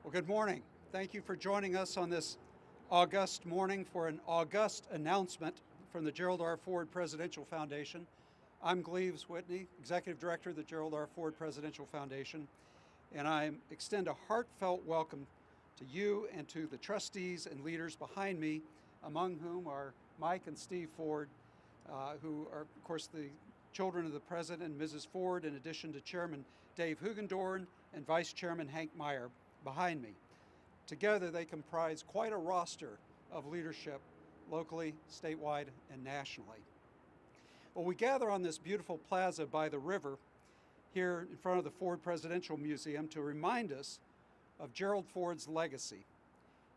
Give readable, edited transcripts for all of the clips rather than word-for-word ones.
Well, good morning. Thank you for joining us on this august morning for an august announcement from the Gerald R. Ford Presidential Foundation. I'm Gleaves Whitney, Executive Director of the Gerald R. Ford Presidential Foundation, and I extend a heartfelt welcome to you and to the trustees and leaders behind me, among whom are Mike and Steve Ford, who are, of course, the children of the President and Mrs. Ford, in addition to Chairman Dave Hugendorn and Vice Chairman Hank Meyer behind me. Together, they comprise quite a roster of leadership locally, statewide, and nationally. Well, we gather on this beautiful plaza by the river here in front of the Ford Presidential Museum to remind us of Gerald Ford's legacy.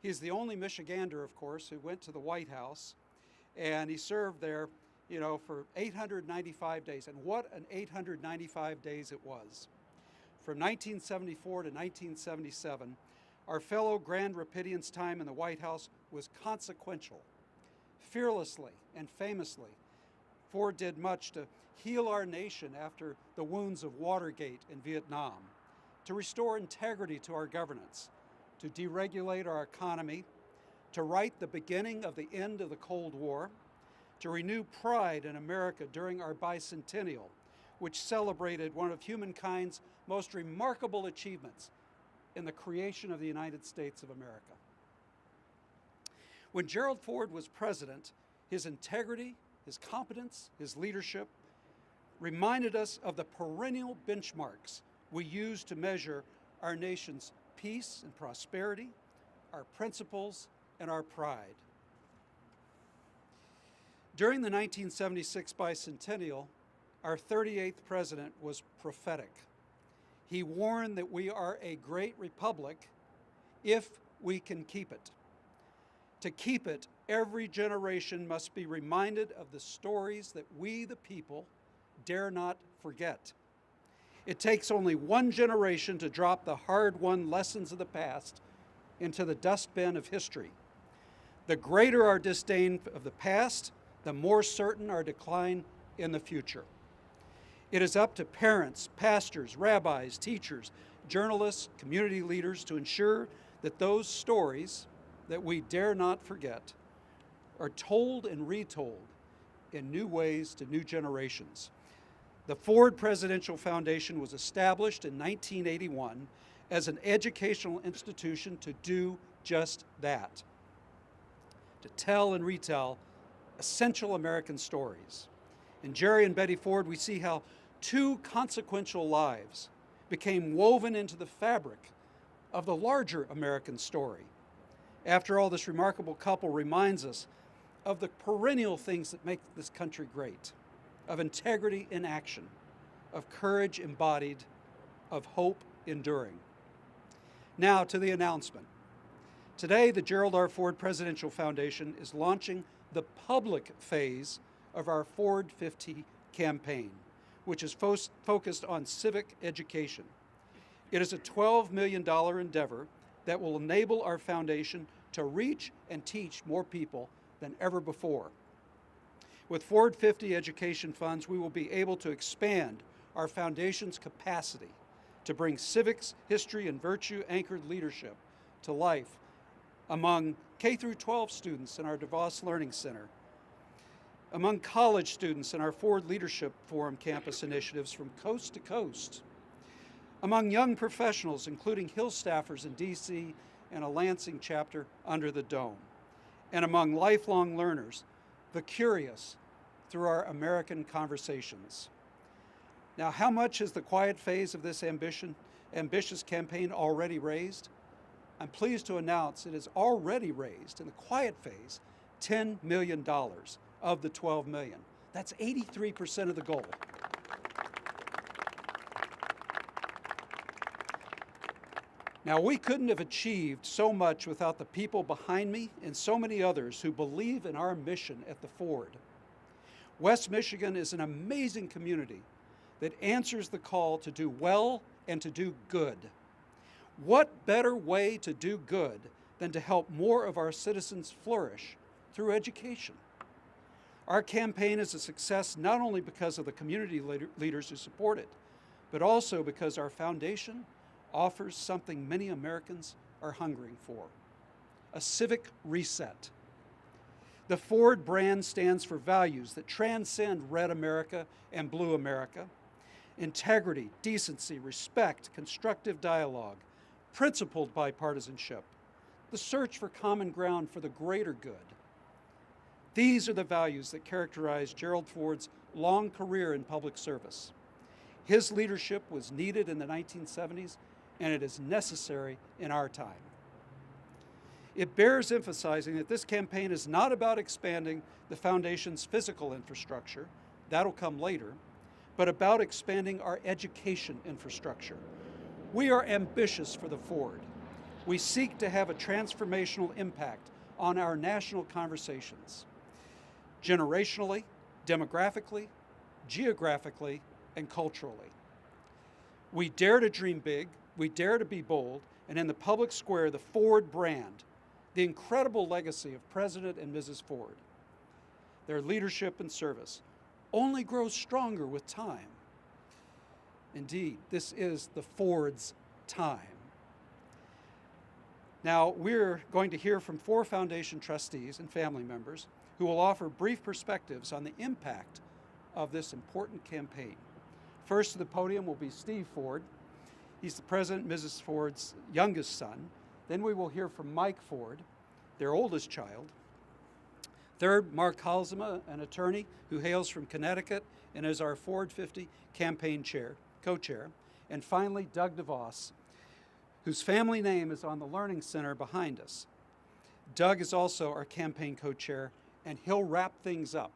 He's the only Michigander, of course, who went to the White House, and he served there, for 895 days. And what an 895 days it was. From 1974 to 1977, our fellow Grand Rapidians' time in the White House was consequential. Fearlessly and famously, Ford did much to heal our nation after the wounds of Watergate in Vietnam, to restore integrity to our governance, to deregulate our economy, to write the beginning of the end of the Cold War, to renew pride in America during our bicentennial, which celebrated one of humankind's most remarkable achievements in the creation of the United States of America. When Gerald Ford was president, his integrity, his competence, his leadership reminded us of the perennial benchmarks we use to measure our nation's peace and prosperity, our principles, and our pride. During the 1976 bicentennial, our 38th president was prophetic. He warned that we are a great republic if we can keep it. To keep it, every generation must be reminded of the stories that we, the people, dare not forget. It takes only one generation to drop the hard-won lessons of the past into the dustbin of history. The greater our disdain of the past, the more certain our decline in the future. It is up to parents, pastors, rabbis, teachers, journalists, community leaders to ensure that those stories that we dare not forget are told and retold in new ways to new generations. The Ford Presidential Foundation was established in 1981 as an educational institution to do just that, to tell and retell essential American stories. In Jerry and Betty Ford, we see how two consequential lives became woven into the fabric of the larger American story. After all, this remarkable couple reminds us of the perennial things that make this country great, of integrity in action, of courage embodied, of hope enduring. Now to the announcement. Today, the Gerald R. Ford Presidential Foundation is launching the public phase of our Ford 50 campaign, which is focused on civic education. It is a $12 million endeavor that will enable our foundation to reach and teach more people than ever before. With Ford 50 education funds, we will be able to expand our foundation's capacity to bring civics, history, and virtue-anchored leadership to life among K-12 students in our DeVos Learning Center, among college students in our Ford Leadership Forum campus initiatives from coast to coast, among young professionals, including Hill staffers in DC and a Lansing chapter under the dome, and among lifelong learners, the curious, through our American conversations. Now, how much has the quiet phase of this ambitious campaign already raised? I'm pleased to announce it has already raised, in the quiet phase, $10 million of the $12 million. That's 83% of the goal. Now, we couldn't have achieved so much without the people behind me and so many others who believe in our mission at the Ford. West Michigan is an amazing community that answers the call to do well and to do good. What better way to do good than to help more of our citizens flourish through education? Our campaign is a success not only because of the community leaders who support it, but also because our foundation offers something many Americans are hungering for: a civic reset. The Ford brand stands for values that transcend red America and blue America: integrity, decency, respect, constructive dialogue, principled bipartisanship, the search for common ground for the greater good. These are the values that characterize Gerald Ford's long career in public service. His leadership was needed in the 1970s, and it is necessary in our time. It bears emphasizing that this campaign is not about expanding the foundation's physical infrastructure, that'll come later, but about expanding our education infrastructure. We are ambitious for the Ford. We seek to have a transformational impact on our national conversations, generationally, demographically, geographically, and culturally. We dare to dream big, we dare to be bold, and in the public square, the Ford brand, the incredible legacy of President and Mrs. Ford, their leadership and service, only grows stronger with time. Indeed, this is the Ford's time. Now, we're going to hear from 4 foundation trustees and family members who will offer brief perspectives on the impact of this important campaign. First to the podium will be Steve Ford. He's the President and Mrs. Ford's youngest son. Then we will hear from Mike Ford, their oldest child. Third, Mark Halsema, an attorney who hails from Connecticut and is our Ford 50 campaign co-chair. And finally, Doug DeVos, whose family name is on the Learning Center behind us. Doug is also our campaign co-chair, and he'll wrap things up.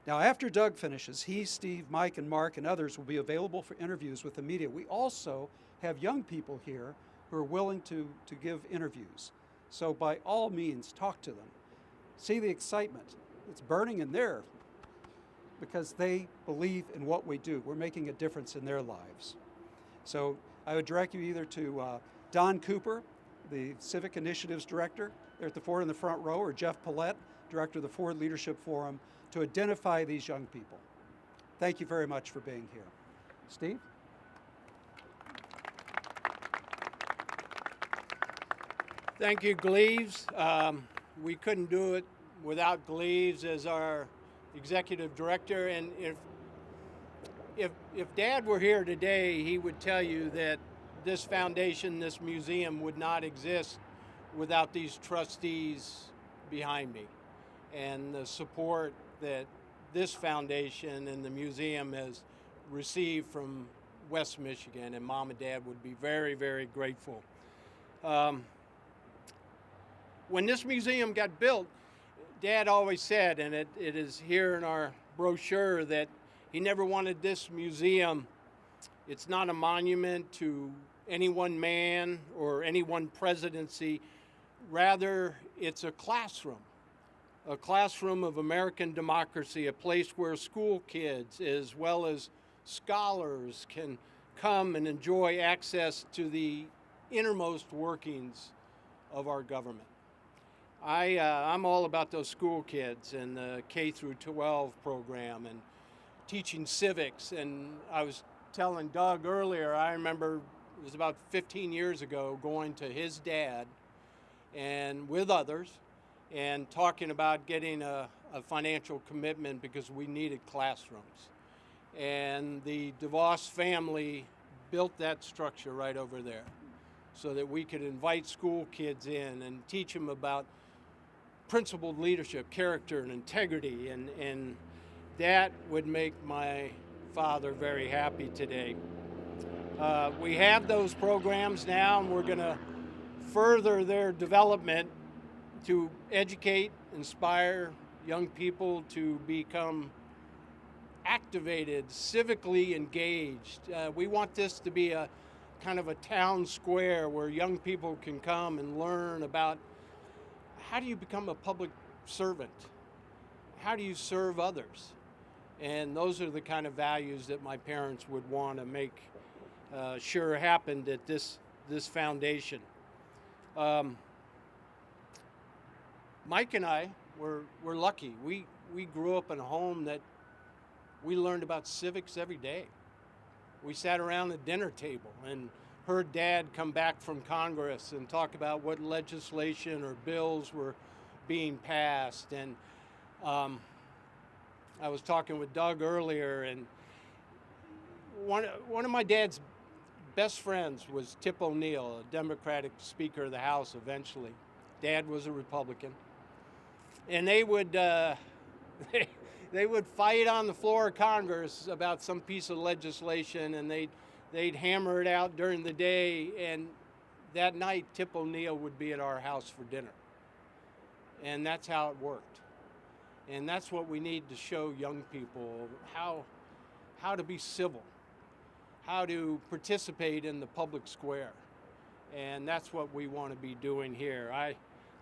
Now, after Doug finishes, he, Steve, Mike, and Mark, and others will be available for interviews with the media. We also have young people here who are willing to give interviews. So by all means, talk to them. See the excitement. It's burning in there because they believe in what we do. We're making a difference in their lives. So I would direct you either to Don Cooper, the Civic Initiatives Director there at the Ford in the front row, or Jeff Paulette, Director of the Ford Leadership Forum, to identify these young people. Thank you very much for being here. Steve? Thank you, Gleaves. We couldn't do it without Gleaves as our executive director, and if Dad were here today, he would tell you that this foundation, this museum would not exist without these trustees behind me and the support that this foundation and the museum has received from West Michigan, and Mom and Dad would be very, very grateful. When this museum got built, Dad always said, and it is here in our brochure, that he never wanted this museum, it's not a monument to any one man or any one presidency. Rather, it's a classroom of American democracy, a place where school kids as well as scholars can come and enjoy access to the innermost workings of our government. I'm all about those school kids and the K through 12 program and teaching civics. And I was telling Doug earlier, I remember it was about 15 years ago going to his dad and with others and talking about getting a financial commitment because we needed classrooms. And the DeVos family built that structure right over there so that we could invite school kids in and teach them about principled leadership, character, and integrity, and that would make my father very happy today. We have those programs now, and we're going to further their development to educate, inspire young people to become activated, civically engaged. We want this to be a kind of a town square where young people can come and learn about how do you become a public servant? How do you serve others? And those are the kind of values that my parents would want to make sure happened at this foundation. Mike and I were lucky. We grew up in a home that we learned about civics every day. We sat around the dinner table and heard Dad come back from Congress and talk about what legislation or bills were being passed. And I was talking with Doug earlier, and one of my dad's best friends was Tip O'Neill, a Democratic Speaker of the House eventually. Dad was a Republican. And they would they would fight on the floor of Congress about some piece of legislation, and they'd hammer it out during the day, and that night Tip O'Neill would be at our house for dinner. And that's how it worked. And that's what we need to show young people, how to be civil, how to participate in the public square. And that's what we want to be doing here.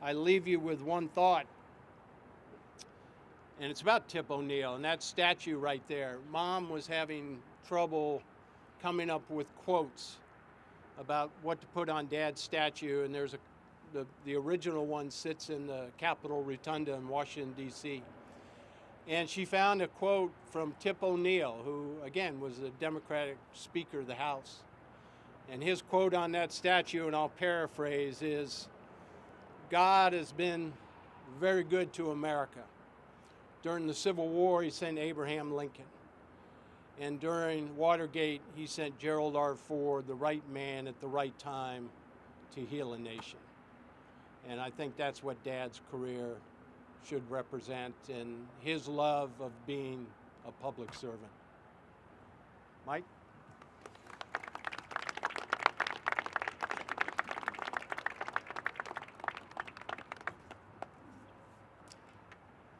I leave you with one thought, and it's about Tip O'Neill and that statue right there. Mom was having trouble coming up with quotes about what to put on Dad's statue, and there's the original one sits in the Capitol Rotunda in Washington, D.C. And she found a quote from Tip O'Neill, who, again, was a Democratic Speaker of the House. And his quote on that statue, and I'll paraphrase, is, "God has been very good to America. During the Civil War, he sent Abraham Lincoln. And during Watergate, he sent Gerald R. Ford, the right man at the right time to heal a nation." And I think that's what Dad's career should represent, and his love of being a public servant. Mike?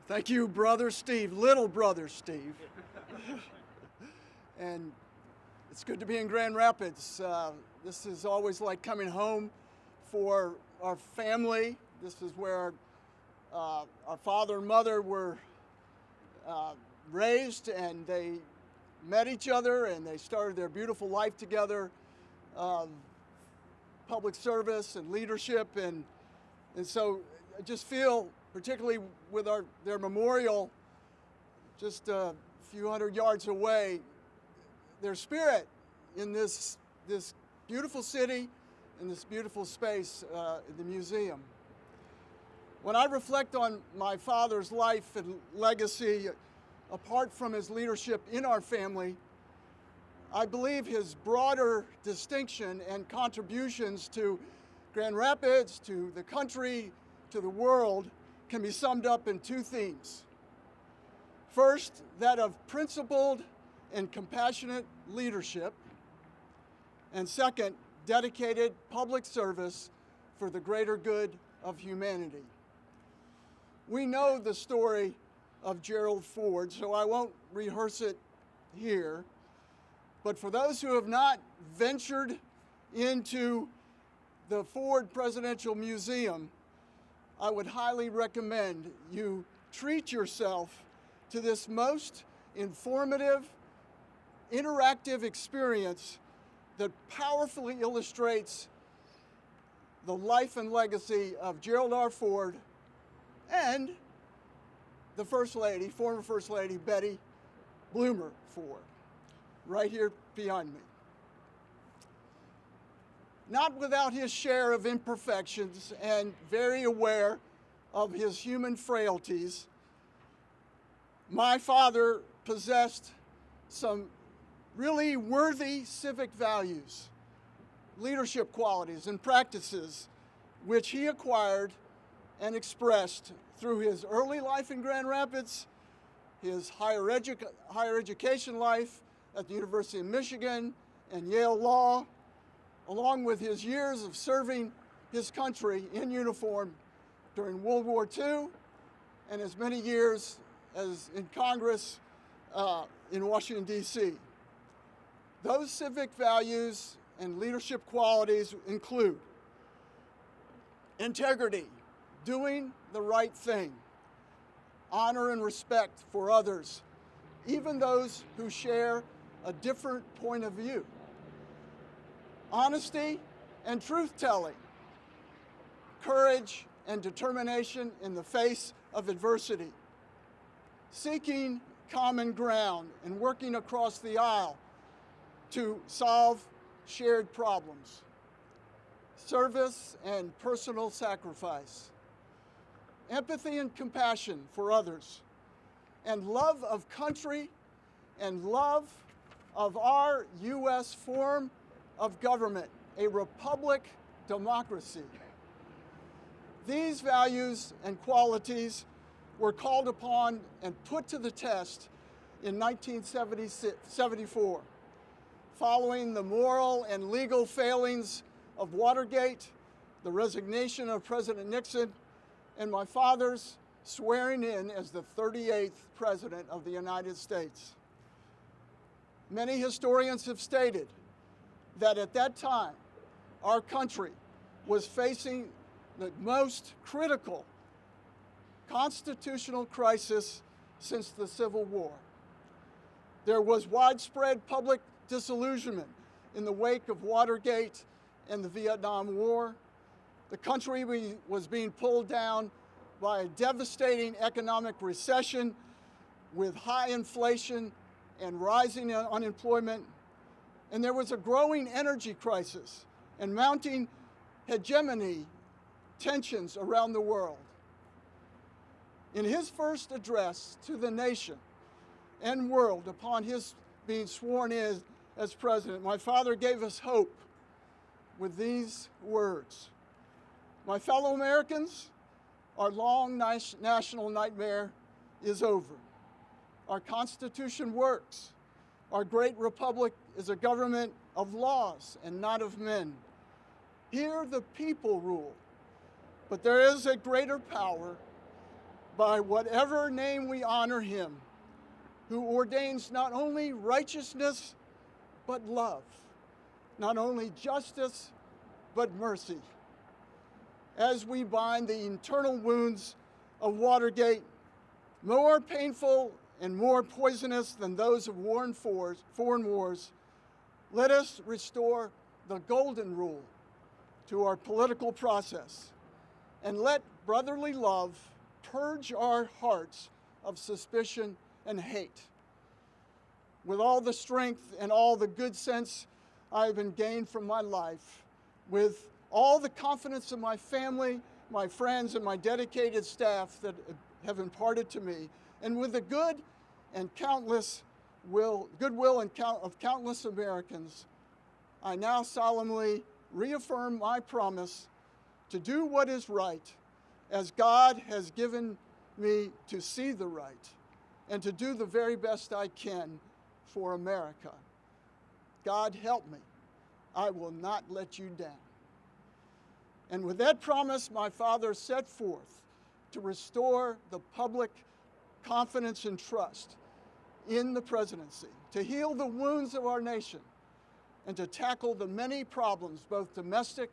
Thank you, Brother Steve, little Brother Steve. And it's good to be in Grand Rapids. This is always like coming home for our family. This is where our father and mother were raised, and they met each other, and they started their beautiful life together, public service and leadership. And so I just feel, particularly with their memorial just a few hundred yards away, their spirit in this beautiful city, in this beautiful space, the museum. When I reflect on my father's life and legacy, apart from his leadership in our family, I believe his broader distinction and contributions to Grand Rapids, to the country, to the world, can be summed up in two themes. First, that of principled and compassionate leadership, and second, dedicated public service for the greater good of humanity. We know the story of Gerald Ford, so I won't rehearse it here, but for those who have not ventured into the Ford Presidential Museum, I would highly recommend you treat yourself to this most informative, interactive experience that powerfully illustrates the life and legacy of Gerald R. Ford and the First Lady, former First Lady Betty Bloomer Ford, right here behind me. Not without his share of imperfections and very aware of his human frailties, my father possessed some really worthy civic values, leadership qualities, and practices which he acquired and expressed through his early life in Grand Rapids, his higher education life at the University of Michigan and Yale Law, along with his years of serving his country in uniform during World War II and as many years as in Congress in Washington, D.C. Those civic values and leadership qualities include integrity, doing the right thing, honor and respect for others, even those who share a different point of view, honesty and truth-telling, courage and determination in the face of adversity, seeking common ground and working across the aisle to solve shared problems, service and personal sacrifice, empathy and compassion for others, and love of country and love of our U.S. form of government, a republic democracy. These values and qualities were called upon and put to the test in 1974, following the moral and legal failings of Watergate, the resignation of President Nixon, and my father's swearing in as the 38th President of the United States. Many historians have stated that at that time, our country was facing the most critical constitutional crisis since the Civil War. There was widespread public disillusionment in the wake of Watergate and the Vietnam War. The country was being pulled down by a devastating economic recession with high inflation and rising unemployment. And there was a growing energy crisis and mounting hegemony tensions around the world. In his first address to the nation and world upon his being sworn in as president, my father gave us hope with these words: "My fellow Americans, our long national nightmare is over. Our Constitution works. Our great republic is a government of laws and not of men. Here the people rule, but there is a greater power by whatever name we honor him, who ordains not only righteousness, but love, not only justice, but mercy. As we bind the internal wounds of Watergate, more painful and more poisonous than those of foreign wars, let us restore the golden rule to our political process, and let brotherly love purge our hearts of suspicion and hate. With all the strength and all the good sense I have been gained from my life, with all the confidence of my family, my friends, and my dedicated staff that have imparted to me, and with the goodwill of countless Americans, I now solemnly reaffirm my promise to do what is right, as God has given me to see the right, and to do the very best I can for America. God help me. I will not let you down." And with that promise, my father set forth to restore the public confidence and trust in the presidency, to heal the wounds of our nation, and to tackle the many problems, both domestic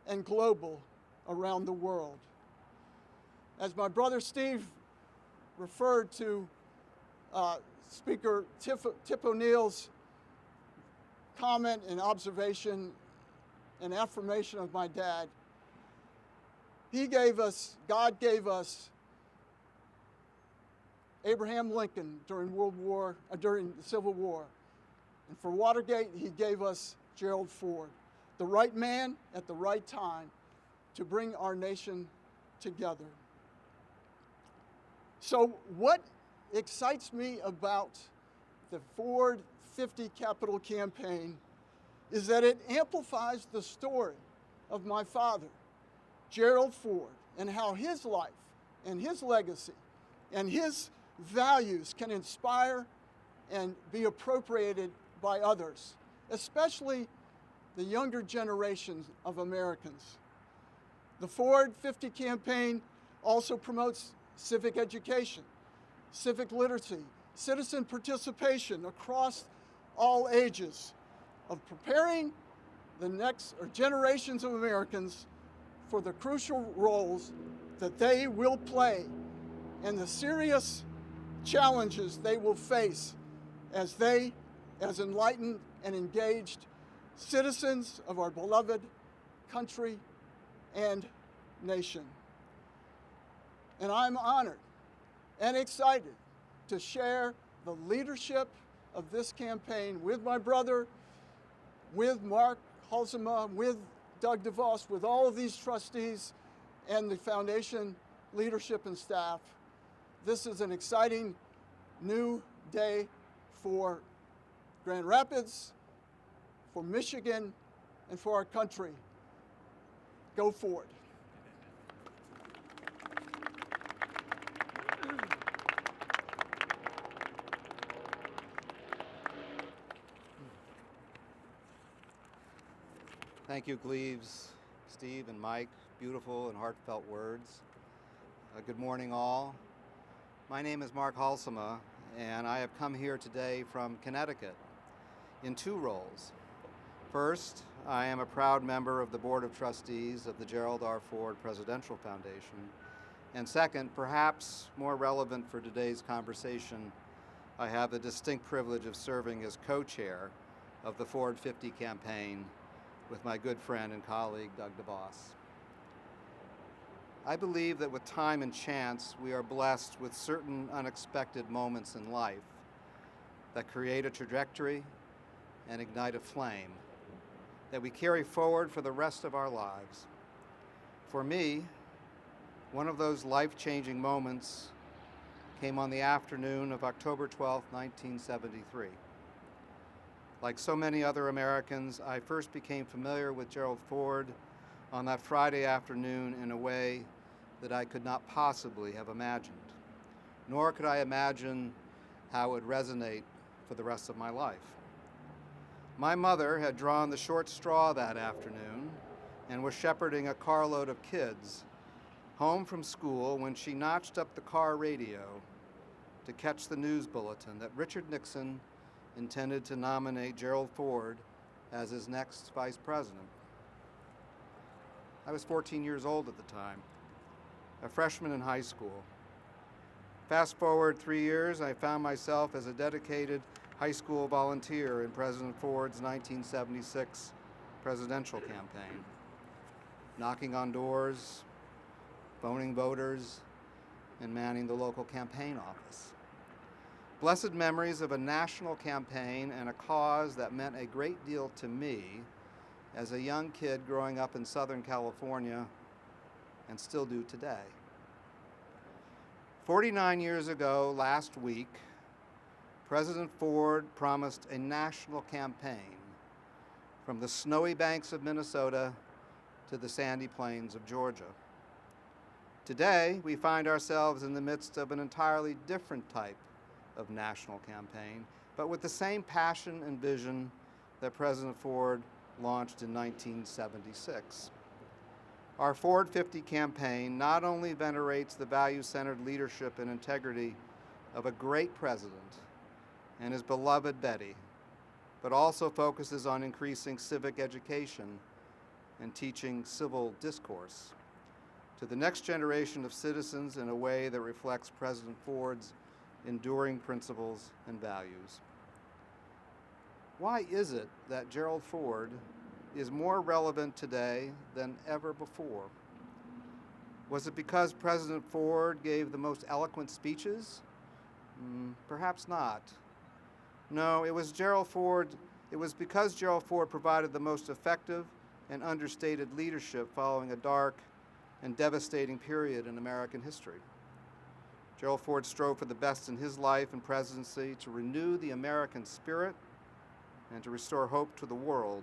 and global, around the world. As my brother Steve referred to Speaker Tip O'Neill's comment and observation and affirmation of my dad, God gave us Abraham Lincoln during the Civil War. And for Watergate, he gave us Gerald Ford, the right man at the right time to bring our nation together. So what excites me about the Ford 50 Capital campaign is that it amplifies the story of my father, Gerald Ford, and how his life and his legacy and his values can inspire and be appropriated by others, especially the younger generations of Americans. The Ford 50 campaign also promotes civic education, civic literacy, citizen participation across all ages, of preparing the next generations of Americans for the crucial roles that they will play and the serious challenges they will face as enlightened and engaged citizens of our beloved country and nation. And I'm honored and excited to share the leadership of this campaign with my brother with Mark Halsema, with Doug DeVos, with all of these trustees and the foundation leadership and staff. This is an exciting new day for Grand Rapids, for Michigan, and for our country. Go Ford. Thank you, Gleaves, Steve, and Mike. Beautiful and heartfelt words. Good morning, all. My name is Mark Halsema, and I have come here today from Connecticut in two roles. First, I am a proud member of the Board of Trustees of the Gerald R. Ford Presidential Foundation. And second, perhaps more relevant for today's conversation, I have the distinct privilege of serving as co-chair of the Ford 50 campaign with my good friend and colleague, Doug DeVos. I believe that with time and chance, we are blessed with certain unexpected moments in life that create a trajectory and ignite a flame that we carry forward for the rest of our lives. For me, one of those life-changing moments came on the afternoon of October 12, 1973. Like so many other Americans, I first became familiar with Gerald Ford on that Friday afternoon in a way that I could not possibly have imagined, nor could I imagine how it would resonate for the rest of my life. My mother had drawn the short straw that afternoon and was shepherding a carload of kids home from school when she notched up the car radio to catch the news bulletin that Richard Nixon intended to nominate Gerald Ford as his next vice president. I was 14 years old at the time, a freshman in high school. Fast forward 3 years, I found myself as a dedicated high school volunteer in President Ford's 1976 presidential campaign, knocking on doors, phoning voters, and manning the local campaign office. Blessed memories of a national campaign and a cause that meant a great deal to me as a young kid growing up in Southern California, and still do today. 49 years ago, last week, President Ford promised a national campaign from the snowy banks of Minnesota to the sandy plains of Georgia. Today, we find ourselves in the midst of an entirely different type of national campaign, but with the same passion and vision that President Ford launched in 1976. Our Ford 50 campaign not only venerates the value-centered leadership and integrity of a great president and his beloved Betty, but also focuses on increasing civic education and teaching civil discourse to the next generation of citizens in a way that reflects President Ford's enduring principles and values. Why is it that Gerald Ford is more relevant today than ever before? Was it because President Ford gave the most eloquent speeches? Perhaps not. No, it was because Gerald Ford provided the most effective and understated leadership following a dark and devastating period in American history. Gerald Ford strove for the best in his life and presidency to renew the American spirit and to restore hope to the world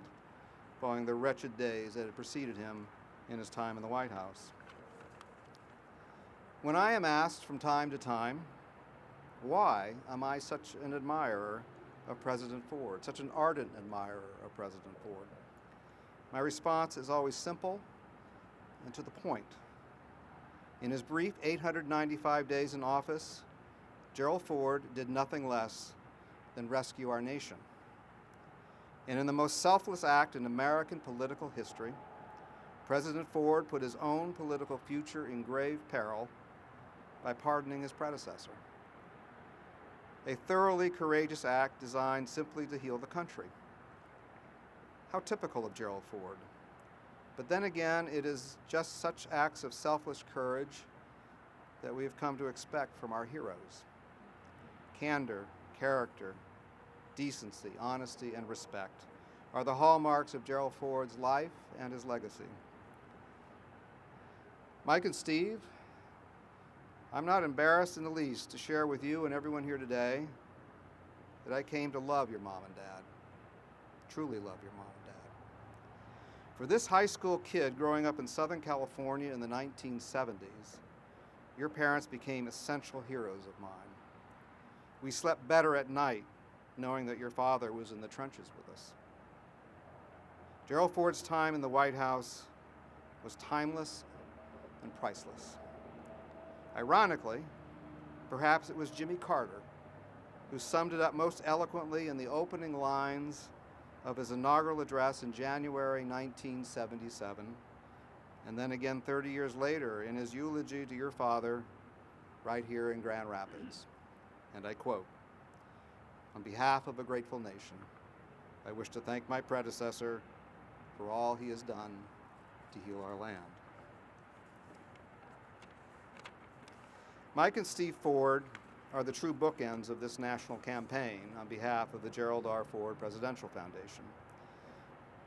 following the wretched days that had preceded him in his time in the White House. When I am asked from time to time, why am I such an admirer of President Ford, such an ardent admirer of President Ford, my response is always simple and to the point. In his brief 895 days in office, Gerald Ford did nothing less than rescue our nation. And in the most selfless act in American political history, President Ford put his own political future in grave peril by pardoning his predecessor. A thoroughly courageous act designed simply to heal the country. How typical of Gerald Ford. But then again, it is just such acts of selfless courage that we have come to expect from our heroes. Candor, character, decency, honesty, and respect. are the hallmarks of Gerald Ford's life and his legacy. Mike and Steve, I'm not embarrassed in the least to share with you and everyone here today that I came to love your mom and dad, truly love your mom and dad. For this high school kid growing up in Southern California in the 1970s, your parents became essential heroes of mine. We slept better at night knowing that your father was in the trenches with us. Gerald Ford's time in the White House was timeless and priceless. Ironically, perhaps it was Jimmy Carter who summed it up most eloquently in the opening lines of his inaugural address in January 1977, and then again 30 years later in his eulogy to your father right here in Grand Rapids. And I quote, "On behalf of a grateful nation, I wish to thank my predecessor for all he has done to heal our land." Mike and Steve Ford are the true bookends of this national campaign on behalf of the Gerald R. Ford Presidential Foundation.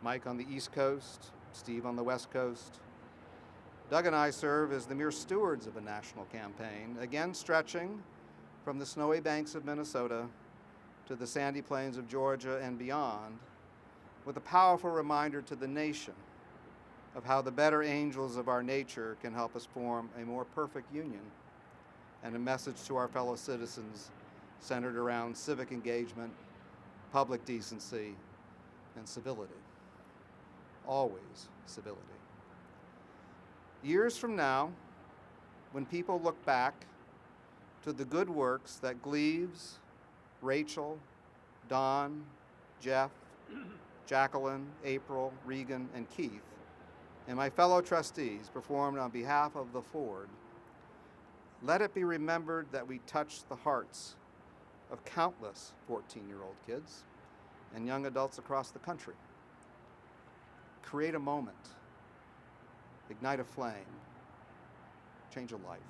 Mike on the East Coast, Steve on the West Coast. Doug and I serve as the mere stewards of a national campaign, again stretching from the snowy banks of Minnesota to the sandy plains of Georgia and beyond, with a powerful reminder to the nation of how the better angels of our nature can help us form a more perfect union, and a message to our fellow citizens centered around civic engagement, public decency, and civility. Always civility. Years from now, when people look back to the good works that Gleaves, Rachel, Don, Jeff, Jacqueline, April, Regan, and Keith, and my fellow trustees performed on behalf of the Ford, let it be remembered that we touched the hearts of countless 14-year-old kids and young adults across the country. Create a moment, ignite a flame, change a life,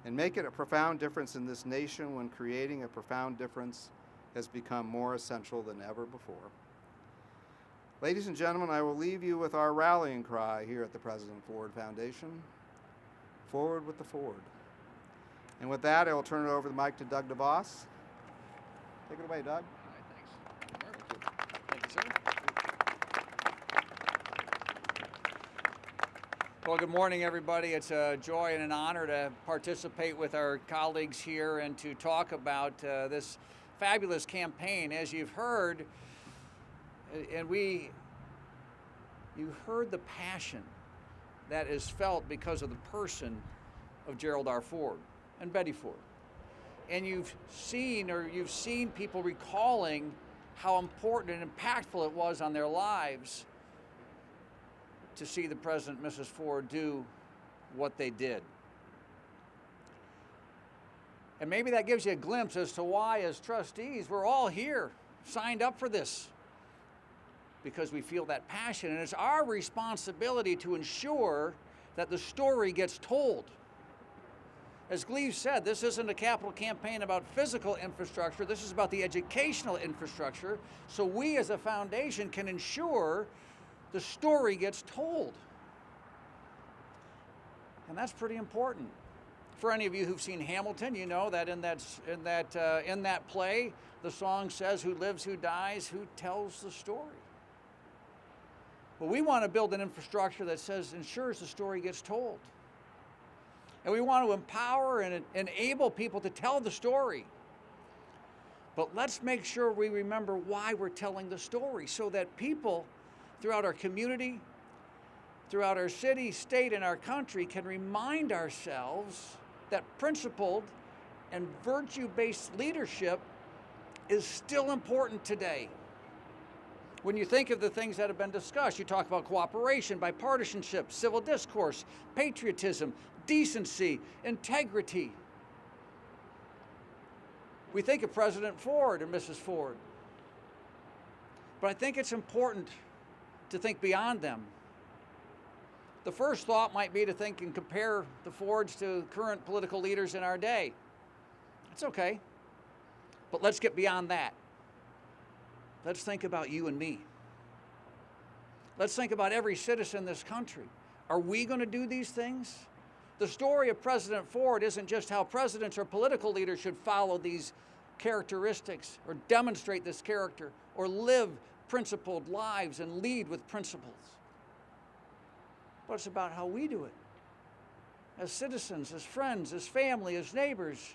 and make it a profound difference in this nation when creating a profound difference has become more essential than ever before. Ladies and gentlemen, I will leave you with our rallying cry here at the President Ford Foundation: forward with the Ford. And with that, I will turn it over the mic to Doug DeVos. Take it away, Doug. All right, thanks. Thank you, sir. Well, good morning, everybody. It's a joy and an honor to participate with our colleagues here and to talk about this fabulous campaign. As you've heard, you heard the passion that is felt because of the person of Gerald R. Ford and Betty Ford. And you've seen people recalling how important and impactful it was on their lives to see the President and Mrs. Ford do what they did. And maybe that gives you a glimpse as to why, as trustees, we're all here, signed up for this, because we feel that passion, and it's our responsibility to ensure that the story gets told. As Gleaves said, this isn't a capital campaign about physical infrastructure, this is about the educational infrastructure, so we as a foundation can ensure the story gets told. And that's pretty important. For any of you who've seen Hamilton, you know that in that play, the song says, "Who lives, who dies, who tells the story?" Well, we want to build an infrastructure that ensures the story gets told. And we want to empower and enable people to tell the story. But let's make sure we remember why we're telling the story, so that people throughout our community, throughout our city, state, and our country can remind ourselves that principled and virtue-based leadership is still important today. When you think of the things that have been discussed, you talk about cooperation, bipartisanship, civil discourse, patriotism, decency, integrity. We think of President Ford and Mrs. Ford. But I think it's important to think beyond them. The first thought might be to think and compare the Fords to current political leaders in our day. It's okay. But let's get beyond that. Let's think about you and me. Let's think about every citizen in this country. Are we going to do these things? The story of President Ford isn't just how presidents or political leaders should follow these characteristics or demonstrate this character or live principled lives and lead with principles. But it's about how we do it as citizens, as friends, as family, as neighbors,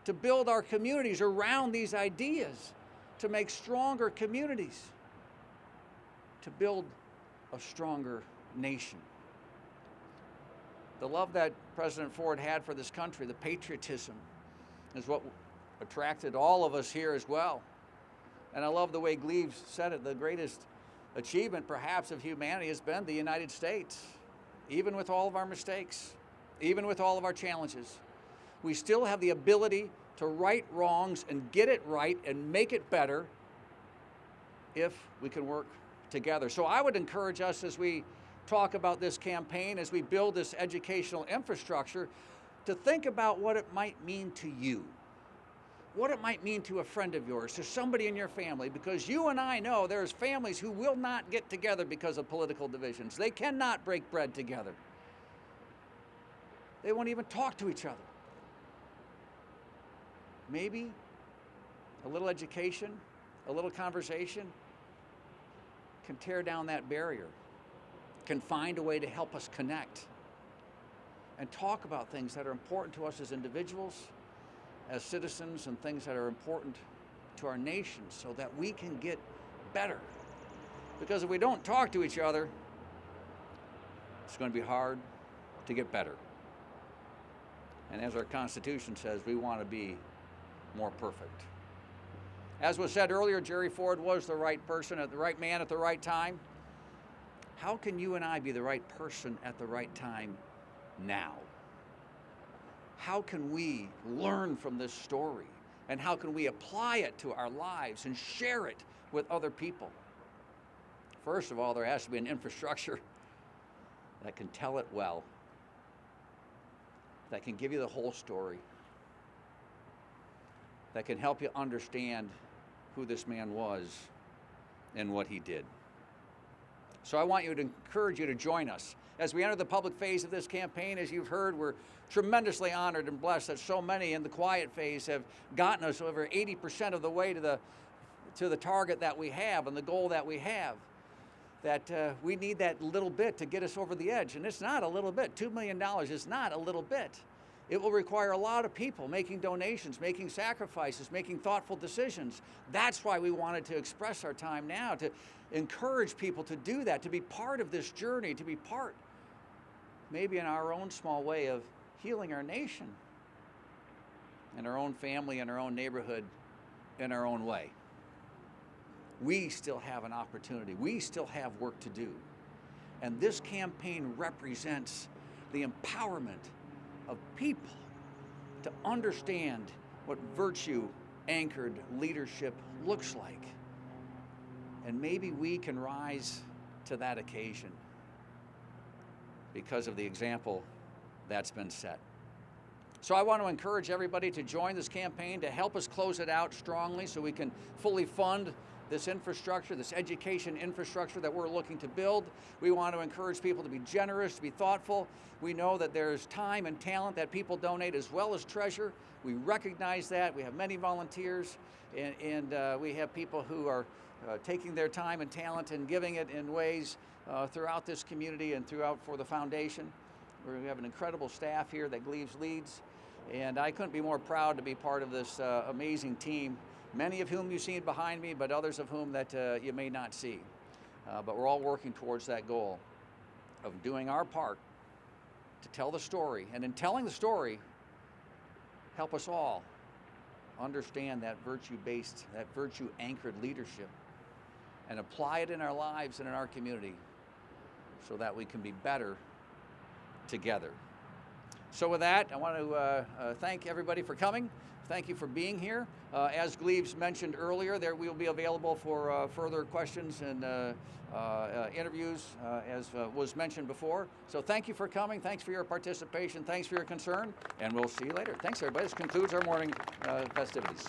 to build our communities around these ideas, to make stronger communities, to build a stronger nation. The love that President Ford had for this country, the patriotism, is what attracted all of us here as well. And I love the way Gleaves said it, the greatest achievement perhaps of humanity has been the United States. Even with all of our mistakes, even with all of our challenges, we still have the ability to right wrongs and get it right and make it better if we can work together. So I would encourage us as we talk about this campaign, as we build this educational infrastructure, to think about what it might mean to you, what it might mean to a friend of yours, to somebody in your family, because you and I know there's families who will not get together because of political divisions. They cannot break bread together. They won't even talk to each other. Maybe a little education, a little conversation can tear down that barrier, can find a way to help us connect and talk about things that are important to us as individuals, as citizens, and things that are important to our nation so that we can get better. Because if we don't talk to each other, it's going to be hard to get better. And as our Constitution says, we want to be more perfect. As was said earlier, Jerry Ford was the right person, the right man at the right time. How can you and I be the right person at the right time now? How can we learn from this story? And how can we apply it to our lives and share it with other people? First of all, there has to be an infrastructure that can tell it well, that can give you the whole story, that can help you understand who this man was and what he did. So I want you to encourage you to join us. As we enter the public phase of this campaign, as you've heard, we're tremendously honored and blessed that so many in the quiet phase have gotten us over 80% of the way to the target that we have and the goal that we have. That we need that little bit to get us over the edge. And it's not a little bit. $2 million is not a little bit. It will require a lot of people making donations, making sacrifices, making thoughtful decisions. That's why we wanted to express our time now, to encourage people to do that, to be part of this journey, to be part, maybe in our own small way, of healing our nation, in our own family, in our own neighborhood, in our own way. We still have an opportunity. We still have work to do. And this campaign represents the empowerment of people to understand what virtue-anchored leadership looks like. And maybe we can rise to that occasion because of the example that's been set. So I want to encourage everybody to join this campaign to help us close it out strongly so we can fully fund this infrastructure, this education infrastructure that we're looking to build. We want to encourage people to be generous, to be thoughtful. We know that there's time and talent that people donate as well as treasure. We recognize that. We have many volunteers, and we have people who are taking their time and talent and giving it in ways throughout this community and throughout for the foundation. We have an incredible staff here that Gleaves leads, and I couldn't be more proud to be part of this amazing team, many of whom you've seen behind me, but others of whom that you may not see. But we're all working towards that goal of doing our part to tell the story, and in telling the story, help us all understand that virtue-based, that virtue-anchored leadership and apply it in our lives and in our community so that we can be better together. So with that, I want to thank everybody for coming. Thank you for being here. As Gleaves mentioned earlier, there we will be available for further questions and interviews, as was mentioned before. So thank you for coming. Thanks for your participation. Thanks for your concern, and we'll see you later. Thanks, everybody. This concludes our morning festivities.